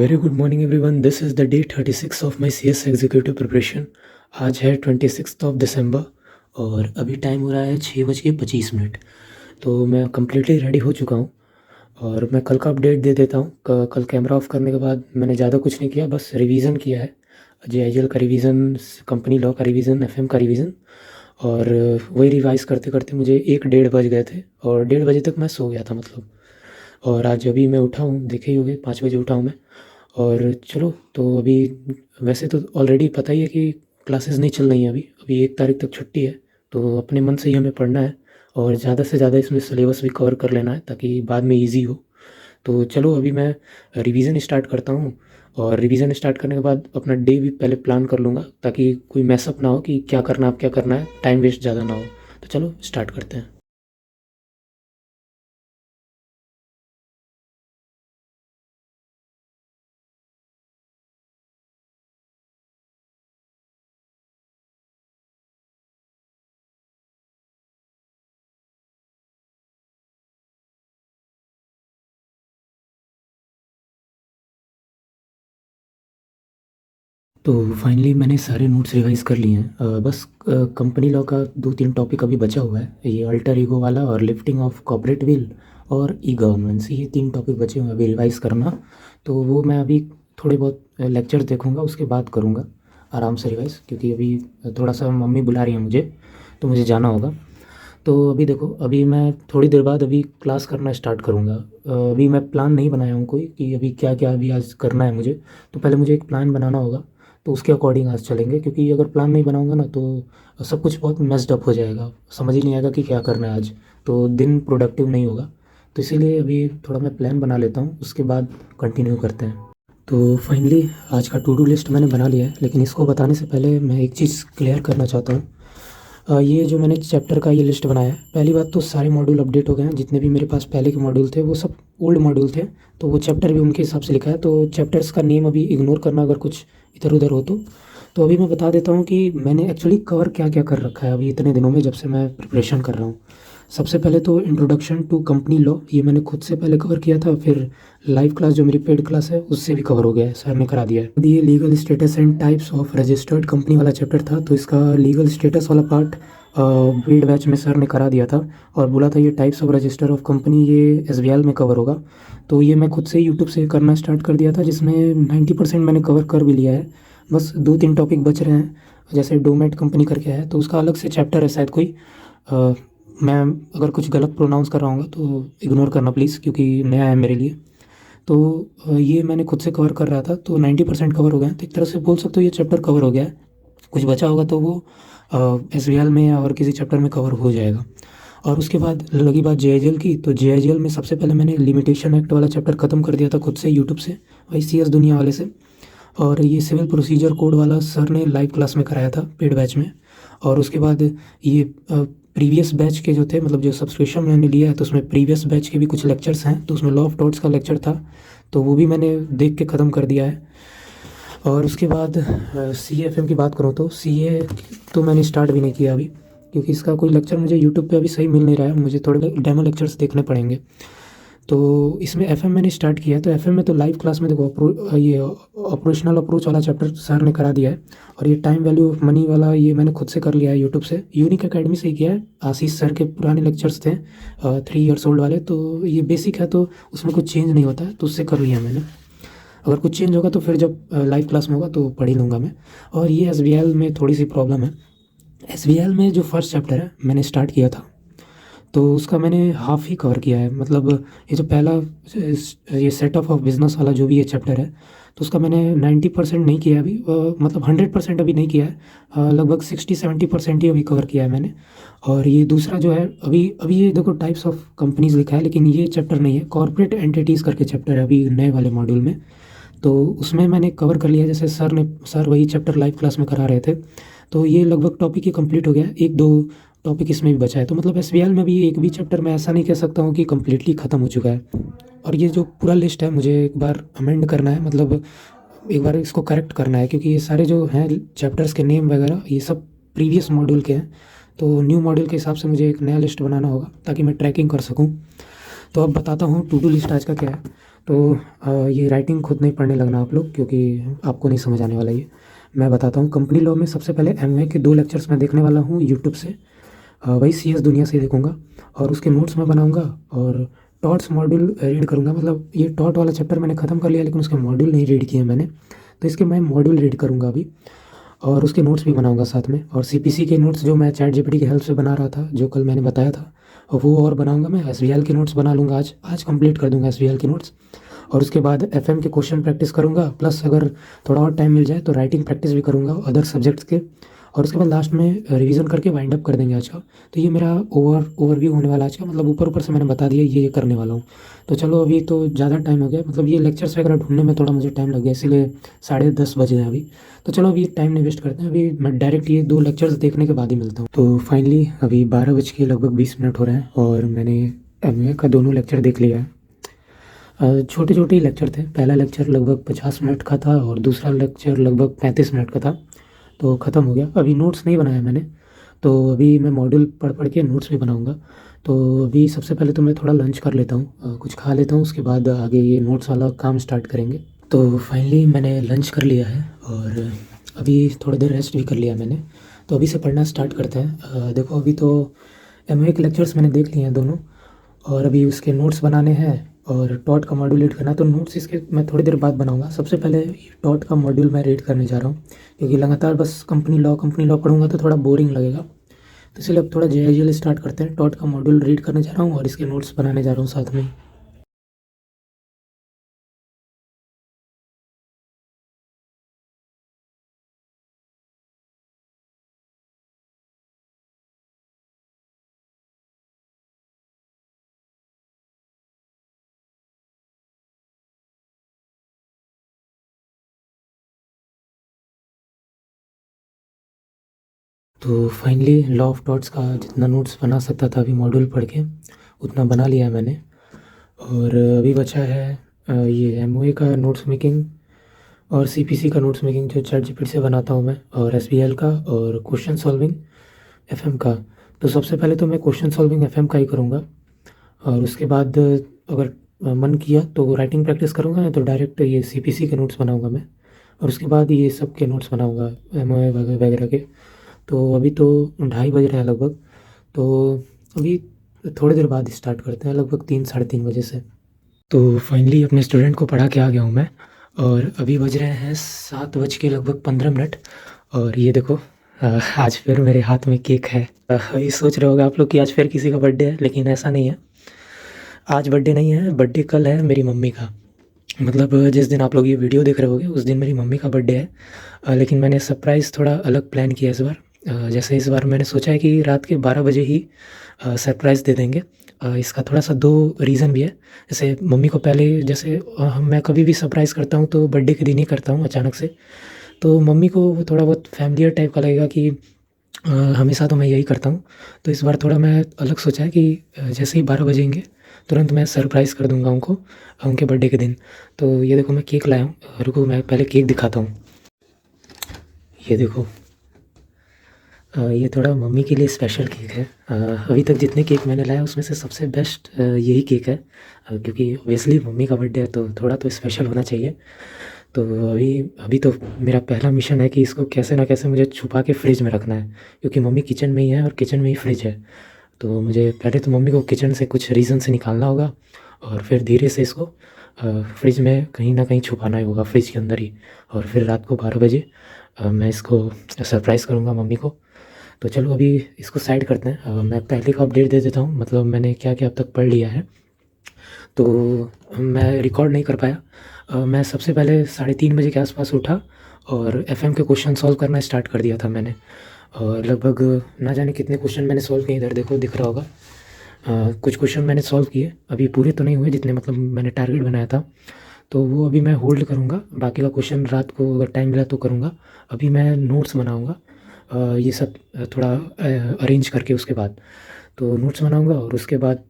Very good morning everyone. This is the day 36 of my CS executive preparation. आज है 26 दिसंबर और अभी time हो रहा है 6:25। तो मैं कम्प्लीटली रेडी हो चुका हूँ और मैं कल का अपडेट दे देता हूँ। कल कैमरा ऑफ करने के बाद मैंने ज़्यादा कुछ नहीं किया, बस रिवीजन किया है। JIGL का रिवीजन, कंपनी लॉ का रिवीजन, FM का रिवीजन, और वही रिवाइज करते करते मुझे 1 डेढ़ बज गए थे और 1:30 बजे तक मैं सो गया था मतलब। और आज अभी मैं उठा हूँ, देखे ही होंगे 5 बजे उठा हूँ मैं। और चलो तो अभी वैसे तो ऑलरेडी पता ही है कि क्लासेस नहीं चल रही हैं अभी 1 तारीख तक छुट्टी है। तो अपने मन से ही हमें पढ़ना है और ज़्यादा से ज़्यादा इसमें सिलेबस भी कवर कर लेना है ताकि बाद में इजी हो। तो चलो अभी मैं रिवीजन स्टार्ट करता हूँ और रिवीजन स्टार्ट करने के बाद अपना डे भी पहले प्लान कर लूँगा ताकि कोई मैसअप ना हो कि क्या करना है, अब क्या करना है, टाइम वेस्ट ज़्यादा ना हो। तो चलो स्टार्ट करते हैं। तो फाइनली मैंने सारे नोट्स रिवाइज़ कर लिए हैं। बस कंपनी लॉ का 2-3 टॉपिक अभी बचा हुआ है, ये अल्टर ईगो वाला और लिफ्टिंग ऑफ कॉर्पोरेट विल और ई गवर्नेंस, ये 3 टॉपिक बचे हुए हैं अभी रिवाइज़ करना। तो वो मैं अभी थोड़े बहुत लेक्चर देखूंगा, उसके बाद करूँगा आराम से रिवाइज़, क्योंकि अभी थोड़ा सा मम्मी बुला रही है मुझे, तो मुझे जाना होगा। तो अभी देखो, अभी मैं थोड़ी देर बाद अभी क्लास करना स्टार्ट करूँगा। अभी मैं प्लान नहीं बनाया हूँ कोई कि अभी क्या क्या अभी आज करना है मुझे। तो पहले मुझे एक प्लान बनाना होगा, तो उसके अकॉर्डिंग आज चलेंगे, क्योंकि अगर प्लान नहीं बनाऊंगा ना तो सब कुछ बहुत मेस्ड अप हो जाएगा, समझ ही नहीं आएगा कि क्या करना है आज। तो दिन प्रोडक्टिव नहीं होगा। तो इसीलिए अभी थोड़ा मैं प्लान बना लेता हूँ, उसके बाद कंटिन्यू करते हैं। तो फाइनली आज का टू डू लिस्ट मैंने बना लिया है, लेकिन इसको बताने से पहले मैं एक चीज़ क्लियर करना चाहता हूँ। ये जो मैंने चैप्टर का ये लिस्ट बनाया है, पहली बात तो सारे मॉड्यूल अपडेट हो गए हैं। जितने भी मेरे पास पहले के मॉड्यूल थे वो सब ओल्ड मॉड्यूल थे, तो वो चैप्टर भी उनके हिसाब से लिखा है। तो चैप्टर्स का नेम अभी इग्नोर करना अगर कुछ इधर उधर हो तो अभी मैं बता देता हूँ कि मैंने एक्चुअली कवर क्या क्या कर रखा है अभी इतने दिनों में, जब से मैं प्रिपरेशन कर रहा हूँ। सबसे पहले तो इंट्रोडक्शन टू कंपनी लॉ, ये मैंने खुद से पहले कवर किया था। फिर लाइव क्लास जो मेरी पेड क्लास है उससे भी कवर हो गया है, सर ने करा दिया है। ये legal status and types of registered company वाला चैप्टर था, तो इसका लीगल स्टेटस वाला पार्ट पेड बैच में सर ने करा दिया था और बोला था ये types of register of company ये SBL में कवर होगा। तो ये मैं खुद से यूट्यूब से करना स्टार्ट कर दिया था, जिसमें 90% मैंने कवर कर भी लिया है। बस 2-3 टॉपिक बच रहे हैं, जैसे डोमेट कंपनी करके है, तो उसका अलग से चैप्टर है शायद कोई। अ, मैं अगर कुछ गलत प्रोनाउंस कर रहा हूँ तो इग्नोर करना प्लीज़, क्योंकि नया है मेरे लिए। तो ये मैंने खुद से कवर कर रहा था, तो 90% कवर हो गया है। तो एक तरह से बोल सकते हो ये चैप्टर कवर हो गया है। कुछ बचा होगा तो वो SBL में या और किसी चैप्टर में कवर हो जाएगा। और उसके बाद लगी बात JIGL की, तो JIGL में सबसे पहले मैंने लिमिटेशन एक्ट वाला चैप्टर ख़त्म कर दिया था खुद से यूट्यूब से, वही CS दुनिया वाले से। और ये सिविल प्रोसीजर कोड वाला सर ने लाइव क्लास में कराया था पेड बैच में। और उसके बाद ये प्रीवियस बैच के जो थे, मतलब जो सब्सक्रिप्शन मैंने लिया है, तो उसमें प्रीवियस बैच के भी कुछ लेक्चर्स हैं, तो उसमें लॉ ऑफ टॉर्ट्स का लेक्चर था, तो वो भी मैंने देख के ख़त्म कर दिया है। और उसके बाद CA/FM की बात करूँ तो CA तो मैंने स्टार्ट भी नहीं किया अभी, क्योंकि इसका कोई लेक्चर मुझे यूट्यूब पे अभी सही मिल नहीं रहा है, मुझे थोड़े डेमो लेक्चर्स देखने पड़ेंगे। तो इसमें FM मैंने स्टार्ट किया है, तो FM में तो लाइव क्लास में देखो ये ऑपरेशनल अप्रोच वाला चैप्टर सर ने करा दिया है। और ये टाइम वैल्यू ऑफ मनी वाला ये मैंने खुद से कर लिया है यूट्यूब से, यूनिक अकेडमी से ही किया है। आशीष सर के पुराने लेक्चर्स थे 3 ईयर्स ओल्ड वाले, तो ये बेसिक है, तो उसमें कुछ चेंज नहीं होता है, तो उससे कर लिया मैंने। अगर कुछ चेंज होगा तो फिर जब लाइव क्लास में होगा तो पढ़ ही लूँगा मैं। और ये SBL में थोड़ी सी प्रॉब्लम है। SBL में जो फर्स्ट चैप्टर है मैंने स्टार्ट किया था, तो उसका मैंने हाफ़ ही कवर किया है। मतलब ये जो पहला ये सेटअप ऑफ बिजनेस वाला जो भी ये चैप्टर है, तो उसका मैंने 90% नहीं किया है अभी, मतलब 100% अभी नहीं किया है। लगभग 60-70% ही अभी कवर किया है मैंने। और ये दूसरा जो है, अभी अभी ये देखो टाइप्स ऑफ कंपनीज लिखा है, लेकिन ये चैप्टर नहीं है, कॉर्पोरेट एंटिटीज़ करके चैप्टर है अभी नए वाले मॉड्यूल में। तो उसमें मैंने कवर कर लिया, जैसे सर वही चैप्टर लाइव क्लास में करा रहे थे। तो ये लगभग टॉपिक ही कंप्लीट हो गया है, 1-2 टॉपिक इसमें भी बचा है। तो मतलब SBL में भी एक भी चैप्टर मैं ऐसा नहीं कह सकता हूँ कि कम्प्लीटली ख़त्म हो चुका है। और ये जो पूरा लिस्ट है मुझे एक बार अमेंड करना है, मतलब एक बार इसको करेक्ट करना है, क्योंकि ये सारे जो हैं चैप्टर्स के नेम वगैरह ये सब प्रीवियस मॉड्यूल के हैं। तो न्यू मॉड्यूल के हिसाब से मुझे एक नया लिस्ट बनाना होगा ताकि मैं ट्रैकिंग कर सकूँ। तो अब बताता हूँ टू डू लिस्ट आज का क्या है। तो ये राइटिंग खुद नहीं पढ़ने लगना आप लोग, क्योंकि आपको नहीं समझ आने वाला ये। मैं बताता हूँ। कंपनी लॉ में सबसे पहले एमवे के 2 लेक्चर्स मैं देखने वाला हूँ यूट्यूब से। वही सीएस दुनिया से देखूँगा और उसके नोट्स मैं बनाऊँगा और टॉट्स मॉड्यूल रीड करूँगा। मतलब ये टॉट वाला चैप्टर मैंने ख़त्म कर लिया, लेकिन उसके मॉड्यूल नहीं रीड किए मैंने, तो इसके मैं मॉड्यूल रीड करूँगा अभी और उसके नोट्स भी बनाऊँगा साथ में। और सीपीसी के नोट्स जो मैं चैट जीपीटी की हेल्प से बना रहा था, जो कल मैंने बताया था, और वो और बनाऊँगा मैं। एसवीएल के नोट्स बना लूँगा, आज कंप्लीट कर दूँगा एसवीएल के नोट्स। और उसके बाद एफएम के क्वेश्चन प्रैक्टिस करूँगा, प्लस अगर थोड़ा और टाइम मिल जाए तो राइटिंग प्रैक्टिस भी करूँगा अदर सब्जेक्ट्स के। और उसके बाद लास्ट में रिवीजन करके वाइंड अप कर देंगे आज का। तो ये मेरा ओवरव्यू होने वाला आज का। मतलब ऊपर ऊपर से मैंने बता दिया ये करने वाला हूँ। तो चलो, अभी तो ज़्यादा टाइम हो गया, मतलब ये लेक्चर्स वगैरह ढूंढने में थोड़ा मुझे टाइम लग गया, इसीलिए 10:30 बजे हैं अभी। तो चलो अभी टाइम नहीं वेस्ट करते हैं, अभी मैं डायरेक्ट ये 2 लेक्चर्स देखने के बाद ही मिलता हूँ। तो फाइनली अभी 12:20 हो रहे हैं और मैंने एमए का दोनों लेक्चर देख लिया है। छोटे छोटे ही लेक्चर थे। पहला लेक्चर लगभग 50 मिनट का था और दूसरा लेक्चर लगभग 35 मिनट का था। तो ख़त्म हो गया। अभी नोट्स नहीं बनाया मैंने, तो अभी मैं मॉड्यूल पढ़ पढ़ के नोट्स भी बनाऊँगा। तो अभी सबसे पहले तो मैं थोड़ा लंच कर लेता हूँ, कुछ खा लेता हूँ, उसके बाद आगे ये नोट्स वाला काम स्टार्ट करेंगे। तो फाइनली मैंने लंच कर लिया है और अभी थोड़ी देर रेस्ट भी कर लिया मैंने। तो अभी से पढ़ना स्टार्ट करते हैं। देखो, अभी तो एमए के लेक्चर्स मैंने देख लिए हैं दोनों, और अभी उसके नोट्स बनाने हैं और टॉट का मॉड्यूल रीड करना है। तो नोट्स इसके मैं थोड़ी देर बाद बनाऊंगा। सबसे पहले टॉट का मॉड्यूल मैं रीड करने जा रहा हूँ, क्योंकि लगातार बस कंपनी लॉ पढ़ूंगा तो थोड़ा बोरिंग लगेगा। तो इसलिए अब थोड़ा जेआईएल स्टार्ट करते हैं। टॉट का मॉड्यूल रीड करने जा रहा हूँ और इसके नोट्स बनाने जा रहा हूँ साथ में। तो फाइनली लॉ ऑफ डॉट्स का जितना नोट्स बना सकता था अभी मॉड्यूल पढ़ के, उतना बना लिया है मैंने। और अभी बचा है ये एमओए का नोट्स मेकिंग और सीपीसी का नोट्स मेकिंग, जो चैट जीपीटी से बनाता हूँ मैं, और एसबीएल का और क्वेश्चन सॉल्विंग एफएम का। तो सबसे पहले तो मैं क्वेश्चन सॉल्विंग एफएम का ही करूँगा और उसके बाद अगर मन किया तो राइटिंग प्रैक्टिस करूँगा, नहीं तो डायरेक्ट ये सीपीसी के नोट्स बनाऊँगा मैं। और उसके बाद ये सब के नोट्स बनाऊँगा एमओए वगैरह वगैरह के। तो अभी तो 2:30 बज रहे हैं लगभग। तो अभी थोड़ी देर बाद स्टार्ट करते हैं, लगभग 3 साढ़े 3 बजे से। तो फाइनली अपने स्टूडेंट को पढ़ा के आ गया हूँ मैं और अभी बज रहे हैं 7 बज के लगभग 15 मिनट। और ये देखो, आज फिर मेरे हाथ में केक है। ये सोच रहे होगे आप लोग कि आज फिर किसी का बर्थडे है, लेकिन ऐसा नहीं है। आज बर्थडे नहीं है, बर्थडे कल है मेरी मम्मी का। मतलब जिस दिन आप लोग ये वीडियो देख रहे होगे उस दिन मेरी मम्मी का बर्थडे है। लेकिन मैंने सरप्राइज़ थोड़ा अलग प्लान किया इस बार। जैसे इस बार मैंने सोचा है कि रात के 12 बजे ही सरप्राइज़ दे देंगे। इसका थोड़ा-सा 2 रीज़न भी है। जैसे मम्मी को पहले, जैसे मैं कभी भी सरप्राइज़ करता हूँ तो बर्थडे के दिन ही करता हूँ अचानक से। तो मम्मी को वो थोड़ा बहुत फ़ैमिलियर टाइप का लगेगा कि हमेशा तो मैं यही करता हूँ। तो इस बार थोड़ा मैं अलग सोचा है कि जैसे ही 12 बजेंगे तुरंत मैं सरप्राइज़ कर दूँगा उनको, उनके बर्थडे के दिन। तो ये देखो मैं केक लाया हूँ, रुको मैं पहले केक दिखाता हूँ। ये देखो, ये थोड़ा मम्मी के लिए स्पेशल केक है। अभी तक जितने केक मैंने लाया उसमें से सबसे बेस्ट यही केक है, क्योंकि ऑब्वियसली मम्मी का बर्थडे है तो थोड़ा तो स्पेशल होना चाहिए। तो अभी अभी तो मेरा पहला मिशन है कि इसको कैसे ना कैसे मुझे छुपा के फ्रिज में रखना है, क्योंकि मम्मी किचन में ही है और किचन में ही फ्रिज है। तो मुझे पहले तो मम्मी को किचन से कुछ रीज़न से निकालना होगा और फिर धीरे से इसको फ्रिज में कहीं ना कहीं छुपाना ही होगा, फ्रिज के अंदर ही। और फिर रात को 12 बजे मैं इसको सरप्राइज़ करूँगा मम्मी को। तो चलो अभी इसको साइड करते हैं। मैं पहले का अपडेट दे देता हूँ, मतलब मैंने क्या क्या अब तक पढ़ लिया है। तो मैं रिकॉर्ड नहीं कर पाया। मैं सबसे पहले 3:30 बजे के आसपास उठा और एफएम के क्वेश्चन सॉल्व करना स्टार्ट कर दिया था मैंने। और लगभग ना जाने कितने क्वेश्चन मैंने सॉल्व किए, इधर देखो दिख रहा होगा। कुछ क्वेश्चन मैंने सॉल्व किए, अभी पूरे तो नहीं हुए जितने मतलब मैंने टारगेट बनाया था। तो वो अभी मैं होल्ड करूँगा, बाकी का क्वेश्चन रात को अगर टाइम मिला तो करूँगा। अभी मैं नोट्स बनाऊँगा, ये सब थोड़ा अरेंज करके उसके बाद तो नोट्स बनाऊँगा और उसके बाद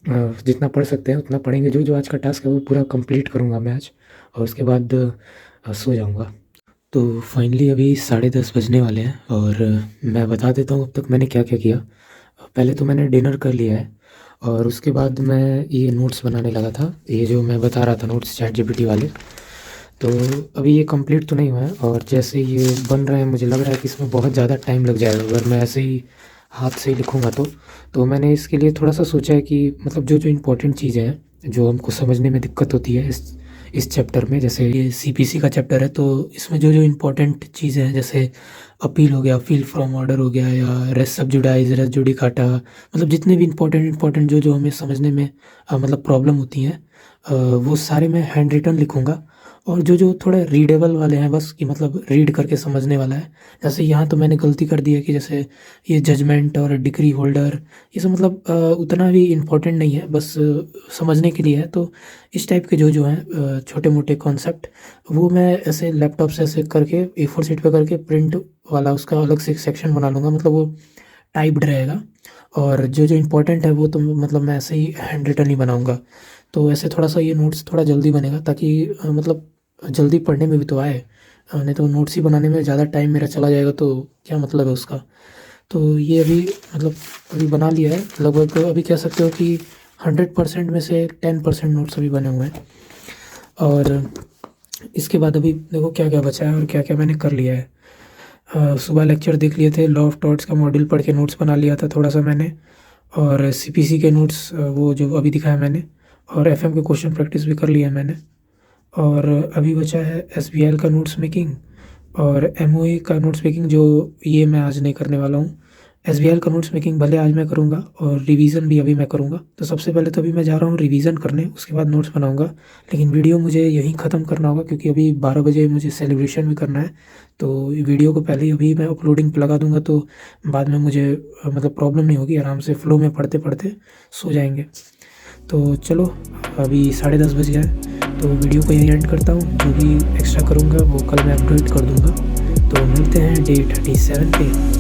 जितना पढ़ सकते हैं उतना पढ़ेंगे। जो जो आज का टास्क है वो पूरा कंप्लीट करूँगा मैं आज, और उसके बाद सो जाऊँगा। तो फाइनली अभी 10:30 बजने वाले हैं और मैं बता देता हूँ अब तक मैंने क्या क्या किया। पहले तो मैंने डिनर कर लिया है और उसके बाद मैं ये नोट्स बनाने लगा था, ये जो मैं बता रहा था नोट्स चैट जीपीटी वाले। तो अभी ये कंप्लीट तो नहीं हुआ है, और जैसे ये बन रहे हैं मुझे लग रहा है कि इसमें बहुत ज़्यादा टाइम लग जाएगा अगर मैं ऐसे ही हाथ से ही लिखूँगा तो मैंने इसके लिए थोड़ा सा सोचा है कि मतलब जो जो इम्पोर्टेंट चीज़ें हैं जो हमको समझने में दिक्कत होती है इस चैप्टर में, जैसे ये सीपीसी का चैप्टर है, तो इसमें जो जो इम्पोर्टेंट चीज़ें हैं जैसे अपील हो गया, फील फ्रॉम ऑर्डर हो गया, या रेस सब्जुडाइज, रेस जुडिकाटा, मतलब जितने भी इम्पोर्टेंट जो जो हमें समझने में मतलब प्रॉब्लम होती हैं, वो सारे मैं हैंड रिटन लिखूँगा। और जो जो थोड़े रीडेबल वाले हैं बस कि मतलब रीड करके समझने वाला है, जैसे यहाँ तो मैंने गलती कर दी है कि जैसे ये जजमेंट और डिक्री होल्डर ये सब मतलब उतना भी इम्पोर्टेंट नहीं है, बस समझने के लिए है। तो इस टाइप के जो जो हैं छोटे मोटे कॉन्सेप्ट, वो मैं ऐसे लैपटॉप से ऐसे करके A4 शीट पे करके प्रिंट वाला उसका अलग से एक सेक्शन बना लूँगा, मतलब वो टाइप्ड रहेगा। और जो जो इम्पोर्टेंट है वो तो मतलब मैं ऐसे ही हैंड रिटन ही बनाऊँगा। तो ऐसे थोड़ा सा ये नोट्स थोड़ा जल्दी बनेगा, ताकि मतलब जल्दी पढ़ने में भी तो आए। नहीं तो नोट्स ही बनाने में ज़्यादा टाइम मेरा चला जाएगा तो क्या मतलब है उसका। तो ये अभी मतलब अभी बना लिया है लगभग, अभी कह सकते हो कि 100% में से 10% नोट्स अभी बने हुए हैं। और इसके बाद अभी देखो क्या क्या बचा है और क्या क्या मैंने कर लिया है। सुबह लेक्चर देख लिए थे, लॉ ऑफ टॉर्ट्स का मॉड्यूल पढ़ के नोट्स बना लिया था थोड़ा सा मैंने, और सीपीसी के नोट्स वो जो अभी दिखाया मैंने, और एफएम के क्वेश्चन प्रैक्टिस भी कर लिया है मैंने। और अभी बचा है एसबीएल का नोट्स मेकिंग और एमओए का नोट्स मेकिंग, जो ये मैं आज नहीं करने वाला हूँ। एसबीएल का नोट्स मेकिंग भले आज मैं करूँगा, और रिवीजन भी अभी मैं करूँगा। तो सबसे पहले तो अभी मैं जा रहा हूँ रिवीजन करने, उसके बाद नोट्स बनाऊँगा। लेकिन वीडियो मुझे यहीं ख़त्म करना होगा क्योंकि अभी 12 बजे मुझे सेलिब्रेशन भी करना है। तो वीडियो को पहले ही अभी मैं अपलोडिंग पे लगा दूँगा, तो बाद में मुझे मतलब प्रॉब्लम नहीं होगी, आराम से फ्लो में पढ़ते पढ़ते सो जाएंगे। तो चलो अभी 10:30 बज गया है, तो वीडियो को यहीं एंड करता हूँ। जो भी एक्स्ट्रा करूँगा वो कल मैं अपडेट कर दूँगा। तो मिलते हैं डे 37 पे।